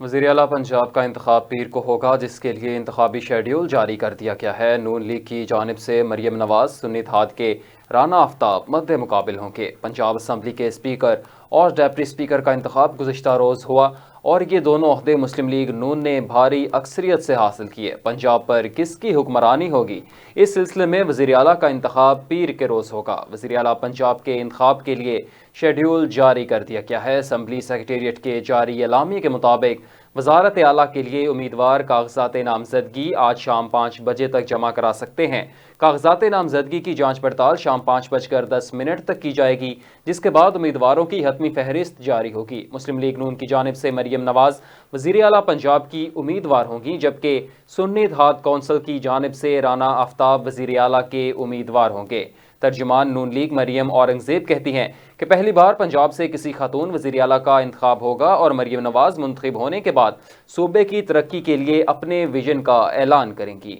وزیر اعلیٰ پنجاب کا انتخاب پیر کو ہوگا، جس کے لیے انتخابی شیڈیول جاری کر دیا گیا ہے۔ نون لیگ کی جانب سے مریم نواز سنی اتحاد کے رانا آفتاب مد مقابل ہوں گے۔ پنجاب اسمبلی کے اسپیکر اور ڈپٹی اسپیکر کا انتخاب گزشتہ روز ہوا اور یہ دونوں عہدے مسلم لیگ نون نے بھاری اکثریت سے حاصل کیے۔ پنجاب پر کس کی حکمرانی ہوگی، اس سلسلے میں وزیر اعلیٰ کا انتخاب پیر کے روز ہوگا۔ وزیر اعلیٰ پنجاب کے انتخاب کے لیے شیڈیول جاری کر دیا گیا ہے۔ اسمبلی سیکریٹریٹ کے جاری اعلامیے کے مطابق وزارت اعلیٰ کے لیے امیدوار کاغذات نامزدگی آج شام 5 بجے تک جمع کرا سکتے ہیں۔ کاغذات نامزدگی کی جانچ پڑتال شام 5:10 تک کی جائے گی، جس کے بعد امیدواروں کی حتمی فہرست جاری ہوگی۔ مسلم لیگ نون کی جانب سے مریم نواز وزیر اعلیٰ پنجاب کی امیدوار ہوں گی، جبکہ سنی اتحاد کونسل کی جانب سے رانا آفتاب وزیر اعلیٰ کے امیدوار ہوں گے۔ ترجمان نون لیگ مریم اورنگزیب کہتی ہیں کہ پہلی بار پنجاب سے کسی خاتون وزیر اعلیٰ کا انتخاب ہوگا اور مریم نواز منتخب ہونے کے بعد صوبے کی ترقی کے لیے اپنے ویژن کا اعلان کریں گی۔